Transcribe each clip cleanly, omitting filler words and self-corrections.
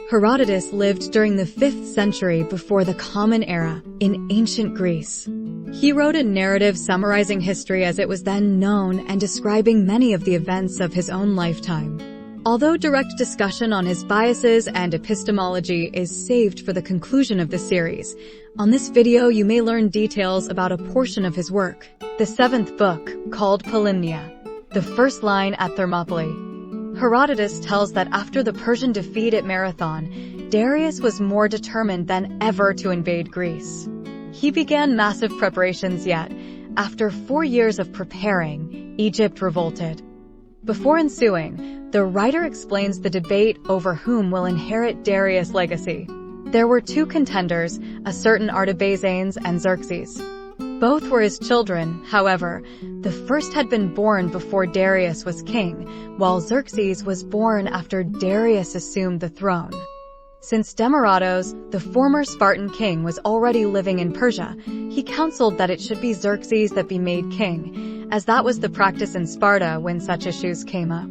Herodotus lived during the 5th century before the Common Era in ancient Greece. He wrote a narrative summarizing history as it was then known and describing many of the events of his own lifetime. Although direct discussion on his biases and epistemology is saved for the conclusion of the series, on this video you may learn details about a portion of his work, the 7th book, called Polymnia, the first line at Thermopylae. Herodotus tells that after the Persian defeat at Marathon, Darius was more determined than ever to invade Greece. He began massive preparations yet, after 4 years of preparing, Egypt revolted. Before ensuing, the writer explains the debate over whom will inherit Darius' legacy. There were 2 contenders, a certain Artabazanes and Xerxes. Both were his children, however. The first had been born before Darius was king, while Xerxes was born after Darius assumed the throne. Since Demaratos, the former Spartan king, was already living in Persia, he counseled that it should be Xerxes that be made king, as that was the practice in Sparta when such issues came up.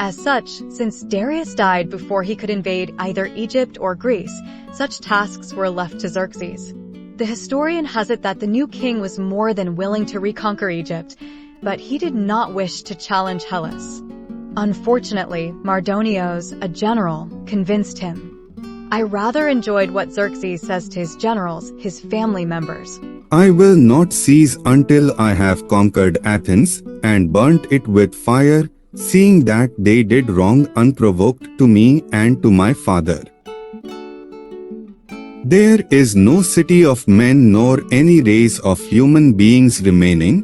As such, since Darius died before he could invade either Egypt or Greece, such tasks were left to Xerxes. The historian has it that the new king was more than willing to reconquer Egypt, but he did not wish to challenge Hellas. Unfortunately, Mardonios, a general, convinced him. I rather enjoyed what Xerxes says to his generals, his family members. I will not cease until I have conquered Athens and burnt it with fire, seeing that they did wrong unprovoked to me and to my father. There is no city of men nor any race of human beings remaining,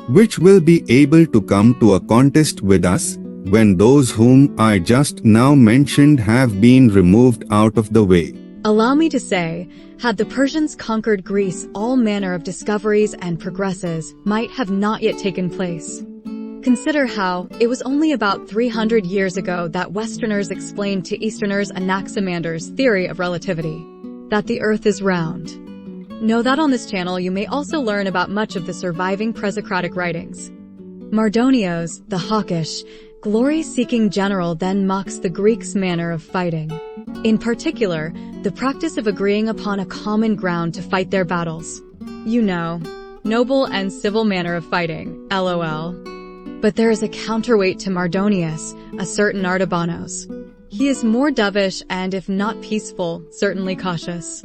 which will be able to come to a contest with us, when those whom I just now mentioned have been removed out of the way. Allow me to say, had the Persians conquered Greece, all manner of discoveries and progresses might have not yet taken place. Consider how, it was only about 300 years ago that Westerners explained to Easterners Anaximander's theory of relativity, that the Earth is round. Know that on this channel you may also learn about much of the surviving pre-Socratic writings. Mardonios, the hawkish, glory-seeking general then mocks the Greeks' manner of fighting. In particular, the practice of agreeing upon a common ground to fight their battles. You know, noble and civil manner of fighting, LOL. But there is a counterweight to Mardonius, a certain Artabanos. He is more dovish and, if not peaceful, certainly cautious.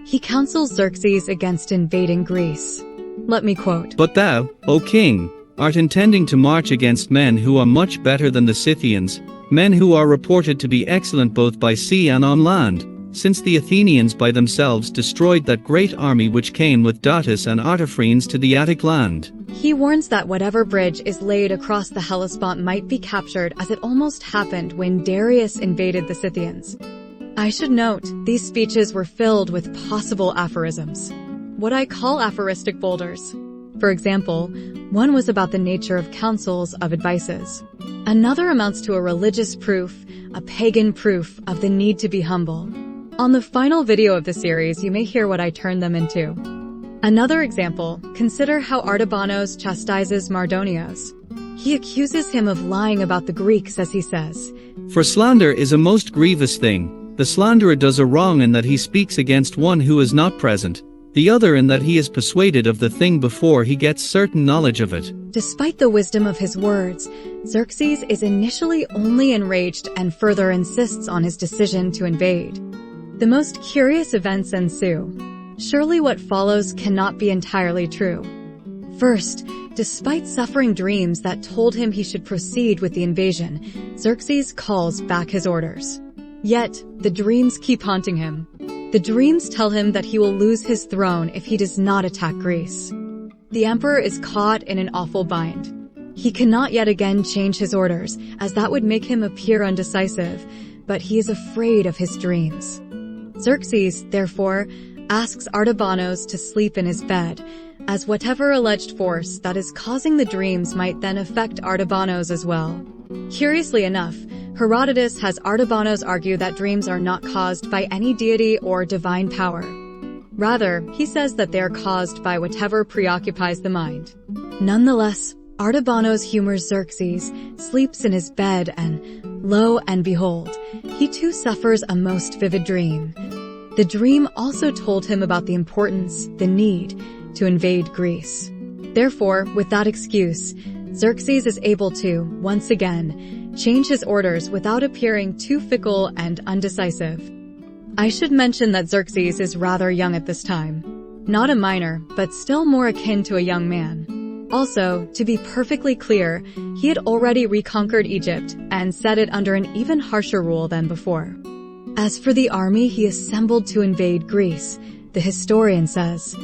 He counsels Xerxes against invading Greece. Let me quote. But thou, O king, art intending to march against men who are much better than the Scythians, men who are reported to be excellent both by sea and on land, since the Athenians by themselves destroyed that great army which came with Datis and Artaphernes to the Attic land. He warns that whatever bridge is laid across the Hellespont might be captured, as it almost happened when Darius invaded the Scythians. I should note, these speeches were filled with possible aphorisms, what I call aphoristic boulders. For example, one was about the nature of counsels, of advices. Another amounts to a religious proof, a pagan proof of the need to be humble. On the final video of the series you may hear what I turn them into. Another example, consider how Artabanos chastises Mardonios. He accuses him of lying about the Greeks, as he says, For slander is a most grievous thing. The slanderer does a wrong in that he speaks against one who is not present, the other in that he is persuaded of the thing before he gets certain knowledge of it. Despite the wisdom of his words, Xerxes is initially only enraged and further insists on his decision to invade. The most curious events ensue. Surely what follows cannot be entirely true. First, despite suffering dreams that told him he should proceed with the invasion, Xerxes calls back his orders. Yet, the dreams keep haunting him. The dreams tell him that he will lose his throne if he does not attack Greece. The emperor is caught in an awful bind. He cannot yet again change his orders, as that would make him appear undecisive, but he is afraid of his dreams. Xerxes, therefore, asks Artabanos to sleep in his bed, as whatever alleged force that is causing the dreams might then affect Artabanos as well. Curiously enough, Herodotus has Artabanos argue that dreams are not caused by any deity or divine power. Rather, he says that they are caused by whatever preoccupies the mind. Nonetheless, Artabanos humors Xerxes, sleeps in his bed, and lo and behold, he too suffers a most vivid dream. The dream also told him about the importance, the need, to invade Greece. Therefore, with that excuse, Xerxes is able to, once again, change his orders without appearing too fickle and undecisive. I should mention that Xerxes is rather young at this time. Not a minor, but still more akin to a young man. Also, to be perfectly clear, he had already reconquered Egypt and set it under an even harsher rule than before. As for the army he assembled to invade Greece, the historian says,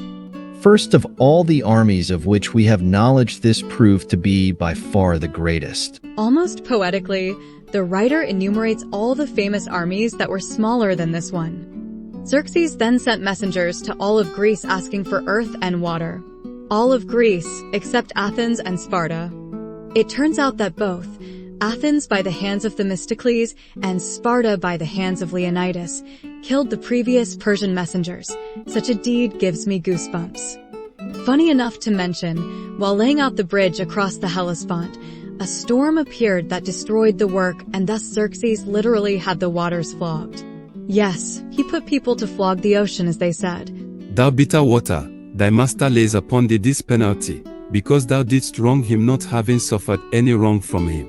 "First of all the armies of which we have knowledge, this proved to be by far the greatest." Almost poetically, the writer enumerates all the famous armies that were smaller than this one. Xerxes then sent messengers to all of Greece asking for earth and water. All of Greece, except Athens and Sparta. It turns out that both, Athens by the hands of Themistocles and Sparta by the hands of Leonidas, killed the previous Persian messengers. Such a deed gives me goosebumps. Funny enough to mention, while laying out the bridge across the Hellespont, a storm appeared that destroyed the work, and thus Xerxes literally had the waters flogged. Yes, he put people to flog the ocean, as they said. "Thou bitter water, thy master lays upon thee this penalty, because thou didst wrong him, not having suffered any wrong from him."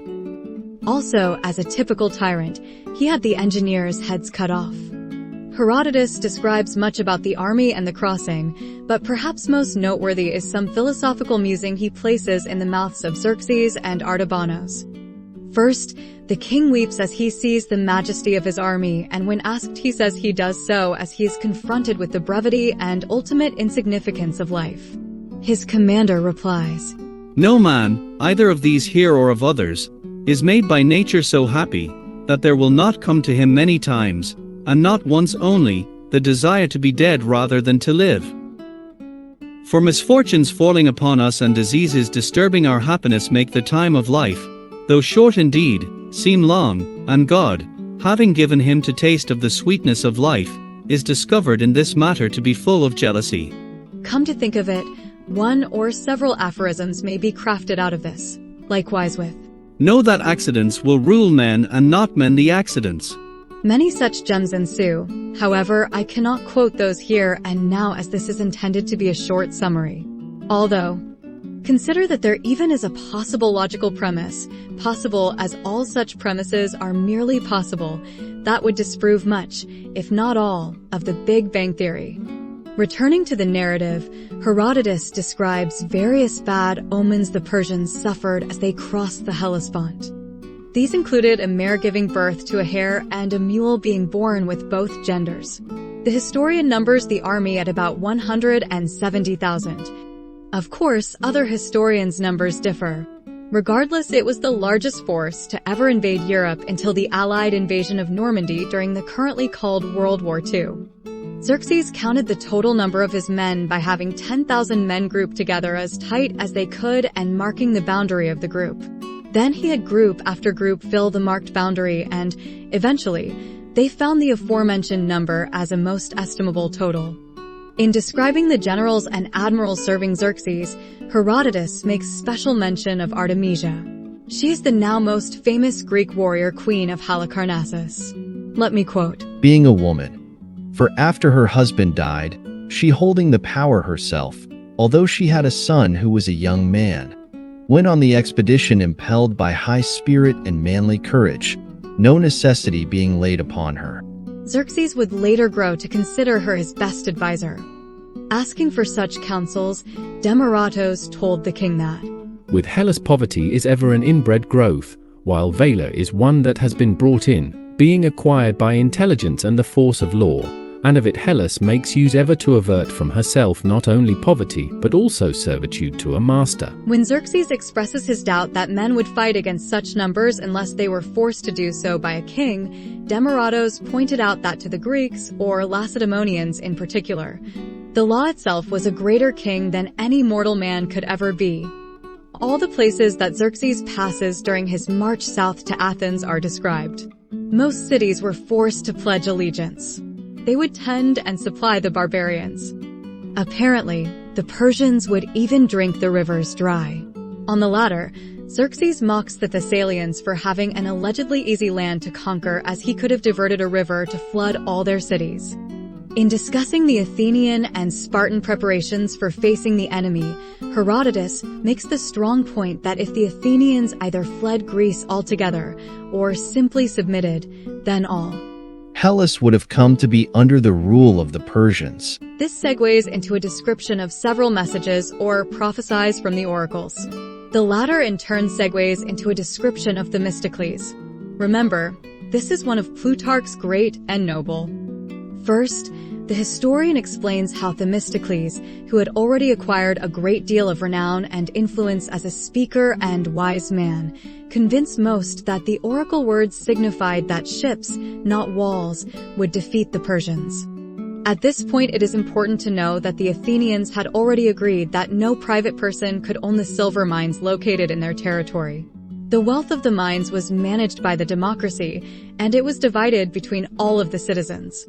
Also, as a typical tyrant, he had the engineers' heads cut off. Herodotus describes much about the army and the crossing, but perhaps most noteworthy is some philosophical musing he places in the mouths of Xerxes and Artabanos. First, the king weeps as he sees the majesty of his army, and when asked he says he does so as he is confronted with the brevity and ultimate insignificance of life. His commander replies, No man, either of these here or of others, is made by nature so happy, that there will not come to him many times, and not once only, the desire to be dead rather than to live. For misfortunes falling upon us and diseases disturbing our happiness make the time of life, though short indeed, seem long, and God, having given him to taste of the sweetness of life, is discovered in this matter to be full of jealousy. Come to think of it, one or several aphorisms may be crafted out of this. Likewise with, Know that accidents will rule men and not men the accidents. many such gems ensue. However, I cannot quote those here and now as this is intended to be a short summary. Although, consider that there even is a possible logical premise, possible as all such premises are merely possible, that would disprove much, if not all, of the Big Bang Theory. Returning to the narrative, Herodotus describes various bad omens the Persians suffered as they crossed the Hellespont. These included a mare giving birth to a hare and a mule being born with both genders. The historian numbers the army at about 170,000. Of course, other historians' numbers differ. Regardless, it was the largest force to ever invade Europe until the Allied invasion of Normandy during the currently called World War II. Xerxes counted the total number of his men by having 10,000 men grouped together as tight as they could and marking the boundary of the group. Then he had group after group fill the marked boundary and, eventually, they found the aforementioned number as a most estimable total. In describing the generals and admirals serving Xerxes, Herodotus makes special mention of Artemisia. She is the now most famous Greek warrior queen of Halicarnassus. Let me quote, "Being a woman. For after her husband died, she holding the power herself, although she had a son who was a young man, went on the expedition impelled by high spirit and manly courage, no necessity being laid upon her." Xerxes would later grow to consider her his best advisor. Asking for such counsels, Demaratos told the king that, With Hellas poverty is ever an inbred growth, while valor is one that has been brought in, being acquired by intelligence and the force of law, and of it Hellas makes use ever to avert from herself not only poverty but also servitude to a master. When Xerxes expresses his doubt that men would fight against such numbers unless they were forced to do so by a king, Demaratos pointed out that to the Greeks, or Lacedaemonians in particular, the law itself was a greater king than any mortal man could ever be. All the places that Xerxes passes during his march south to Athens are described. Most cities were forced to pledge allegiance. They would tend and supply the barbarians. Apparently, the Persians would even drink the rivers dry. On the latter, Xerxes mocks the Thessalians for having an allegedly easy land to conquer, as he could have diverted a river to flood all their cities. In discussing the Athenian and Spartan preparations for facing the enemy, Herodotus makes the strong point that if the Athenians either fled Greece altogether or simply submitted, then all Hellas would have come to be under the rule of the Persians. This segues into a description of several messages or prophesies from the oracles. The latter in turn segues into a description of Themistocles. Remember, this is one of Plutarch's great and noble. First, the historian explains how Themistocles, who had already acquired a great deal of renown and influence as a speaker and wise man, convinced most that the oracle words signified that ships, not walls, would defeat the Persians. At this point, it is important to know that the Athenians had already agreed that no private person could own the silver mines located in their territory. The wealth of the mines was managed by the democracy, and it was divided between all of the citizens.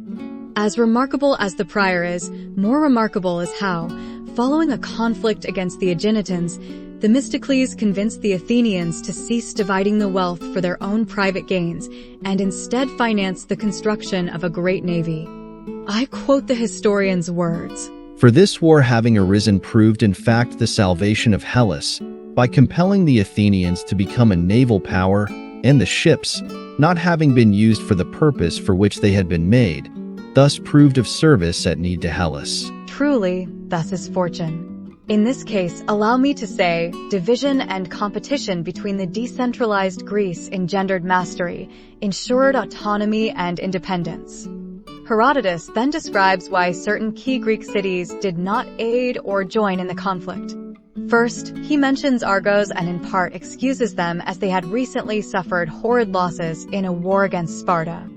As remarkable as the prior is, more remarkable is how, following a conflict against the Aeginetans, Themistocles convinced the Athenians to cease dividing the wealth for their own private gains and instead financed the construction of a great navy. I quote the historian's words. For this war having arisen proved in fact the salvation of Hellas, by compelling the Athenians to become a naval power, and the ships, not having been used for the purpose for which they had been made, thus proved of service at need to Hellas. Truly, thus is fortune. In this case, allow me to say, division and competition between the decentralized Greece engendered mastery, ensured autonomy and independence. Herodotus then describes why certain key Greek cities did not aid or join in the conflict. First, he mentions Argos and in part excuses them as they had recently suffered horrid losses in a war against Sparta.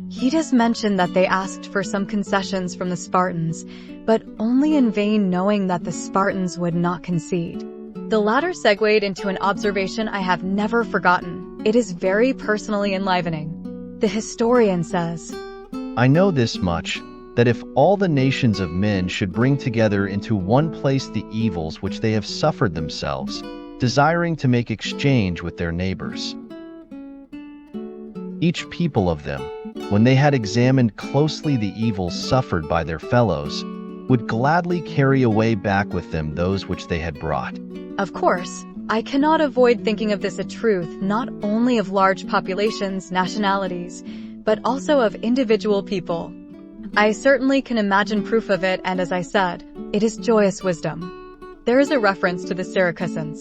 He does mention that they asked for some concessions from the Spartans, but only in vain, knowing that the Spartans would not concede. The latter segued into an observation I have never forgotten. It is very personally enlivening. The historian says, I know this much, that if all the nations of men should bring together into one place the evils which they have suffered themselves, desiring to make exchange with their neighbors, each people of them, when they had examined closely the evils suffered by their fellows, would gladly carry away back with them those which they had brought. Of course, I cannot avoid thinking of this a truth not only of large populations, nationalities, but also of individual people. I certainly can imagine proof of it, and as I said, it is joyous wisdom. There is a reference to the Syracusans.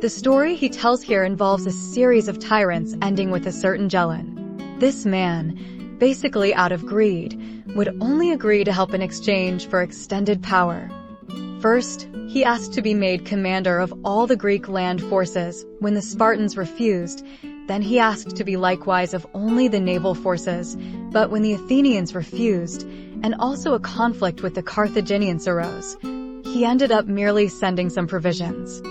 The story he tells here involves a series of tyrants ending with a certain Gelon. This man, basically out of greed, would only agree to help in exchange for extended power. First, he asked to be made commander of all the Greek land forces when the Spartans refused. Then he asked to be likewise of only the naval forces, but when the Athenians refused, and also a conflict with the Carthaginians arose, he ended up merely sending some provisions.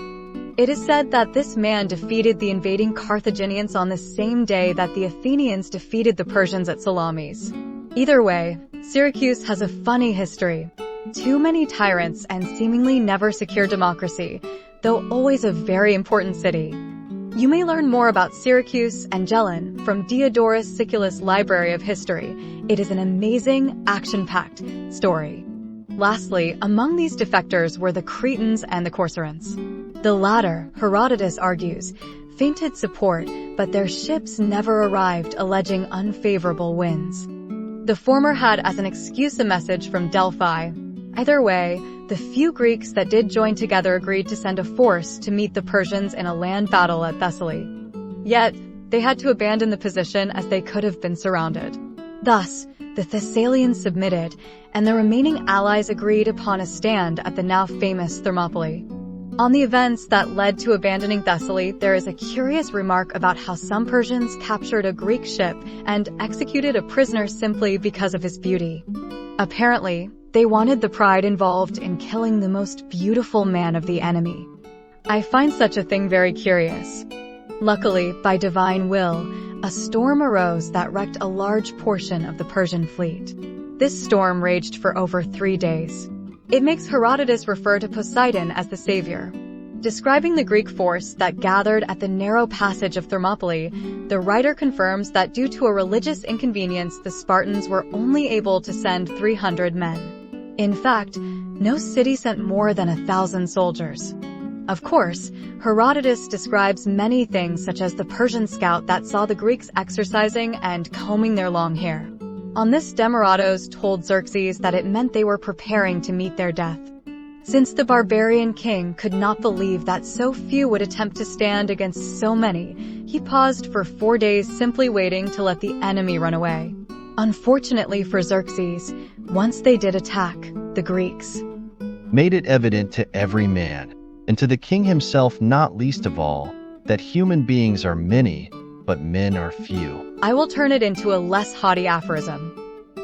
It is said that this man defeated the invading Carthaginians on the same day that the Athenians defeated the Persians at Salamis. Either way, Syracuse has a funny history. Too many tyrants and seemingly never secure democracy, though always a very important city. You may learn more about Syracuse and Gelon from Diodorus Siculus' Library of History. It is an amazing, action-packed story. Lastly, among these defectors were the Cretans and the Corcyraeans. The latter, Herodotus argues, feinted support, but their ships never arrived, alleging unfavorable winds. The former had as an excuse a message from Delphi. Either way, the few Greeks that did join together agreed to send a force to meet the Persians in a land battle at Thessaly. Yet, they had to abandon the position as they could have been surrounded. Thus, the Thessalians submitted, and the remaining allies agreed upon a stand at the now famous Thermopylae. On the events that led to abandoning Thessaly, there is a curious remark about how some Persians captured a Greek ship and executed a prisoner simply because of his beauty. Apparently, they wanted the pride involved in killing the most beautiful man of the enemy. I find such a thing very curious. Luckily, by divine will, a storm arose that wrecked a large portion of the Persian fleet. This storm raged for over 3 days. It makes Herodotus refer to Poseidon as the savior. Describing the Greek force that gathered at the narrow passage of Thermopylae, the writer confirms that due to a religious inconvenience, the Spartans were only able to send 300 men. In fact, no city sent more than 1,000 soldiers. Of course, Herodotus describes many things such as the Persian scout that saw the Greeks exercising and combing their long hair. On this, Demaratos told Xerxes that it meant they were preparing to meet their death. Since the barbarian king could not believe that so few would attempt to stand against so many, he paused for 4 days, simply waiting to let the enemy run away. Unfortunately for Xerxes, once they did attack, the Greeks made it evident to every man, and to the king himself not least of all, that human beings are many, but men are few. I will turn it into a less haughty aphorism.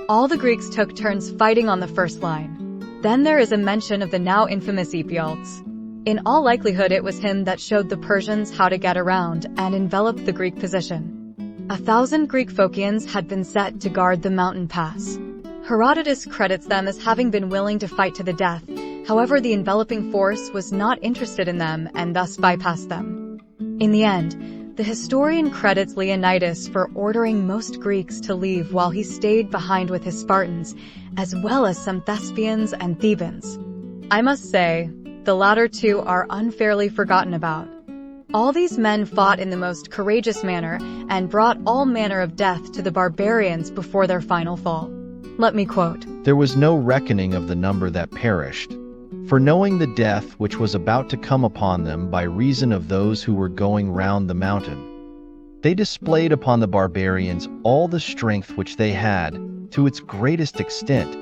All the Greeks took turns fighting on the first line. Then there is a mention of the now infamous Ephialtes. In all likelihood, it was him that showed the Persians how to get around and envelop the Greek position. 1,000 Greek Phocians had been set to guard the mountain pass. Herodotus credits them as having been willing to fight to the death. However, the enveloping force was not interested in them and thus bypassed them. In the end, the historian credits Leonidas for ordering most Greeks to leave while he stayed behind with his Spartans, as well as some Thespians and Thebans. I must say, the latter two are unfairly forgotten about. All these men fought in the most courageous manner and brought all manner of death to the barbarians before their final fall. Let me quote, "There was no reckoning of the number that perished, for knowing the death which was about to come upon them by reason of those who were going round the mountain, they displayed upon the barbarians all the strength which they had, to its greatest extent,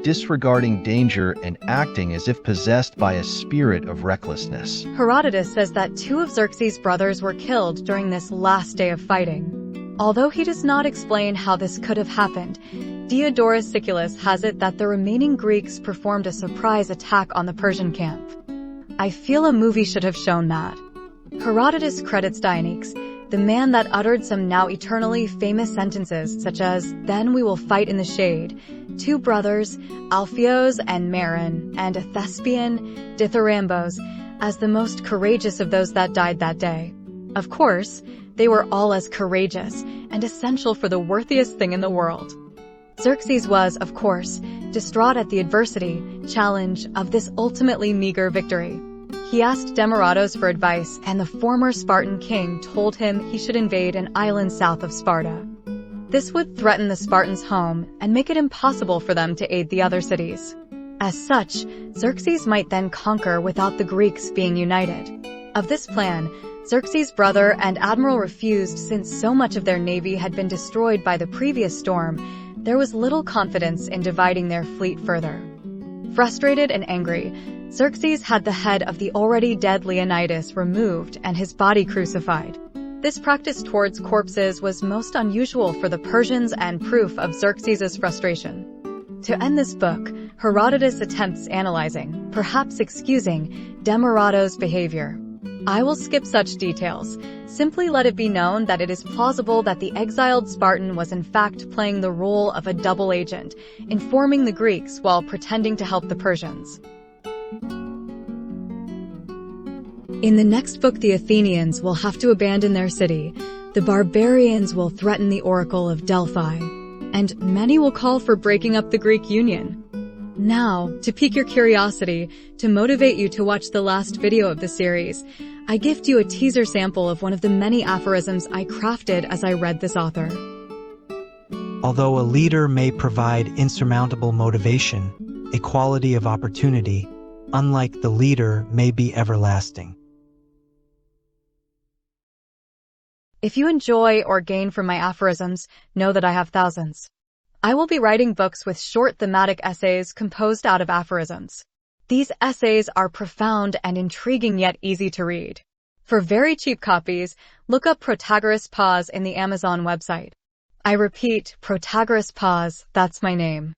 disregarding danger and acting as if possessed by a spirit of recklessness." Herodotus says that 2 of Xerxes' brothers were killed during this last day of fighting. Although he does not explain how this could have happened, Diodorus Siculus has it that the remaining Greeks performed a surprise attack on the Persian camp. I feel a movie should have shown that. Herodotus credits Dionysius, the man that uttered some now eternally famous sentences such as, "Then we will fight in the shade," 2 brothers, Alpheus and Maron, and a Thespian, Dithyrambos, as the most courageous of those that died that day. Of course, they were all as courageous and essential for the worthiest thing in the world. Xerxes was, of course, distraught at the adversity, challenge of this ultimately meager victory. He asked Demaratos for advice, and the former Spartan king told him he should invade an island south of Sparta. This would threaten the Spartans' home and make it impossible for them to aid the other cities. As such, Xerxes might then conquer without the Greeks being united. Of this plan, Xerxes' brother and admiral refused, since so much of their navy had been destroyed by the previous storm. There was little confidence in dividing their fleet further. Frustrated and angry, Xerxes had the head of the already dead Leonidas removed and his body crucified. This practice towards corpses was most unusual for the Persians and proof of Xerxes' frustration. To end this book, Herodotus attempts analyzing, perhaps excusing, Demaratos' behavior. I will skip such details. Simply let it be known that it is plausible that the exiled Spartan was in fact playing the role of a double agent, informing the Greeks while pretending to help the Persians. In the next book, the Athenians will have to abandon their city, the barbarians will threaten the Oracle of Delphi, and many will call for breaking up the Greek Union. Now, to pique your curiosity, to motivate you to watch the last video of the series, I gift you a teaser sample of one of the many aphorisms I crafted as I read this author. Although a leader may provide insurmountable motivation, equality of opportunity, unlike the leader, may be everlasting. If you enjoy or gain from my aphorisms, know that I have thousands. I will be writing books with short thematic essays composed out of aphorisms. These essays are profound and intriguing yet easy to read. For very cheap copies, look up Protagoras Pause in the Amazon website. I repeat, Protagoras Pause, that's my name.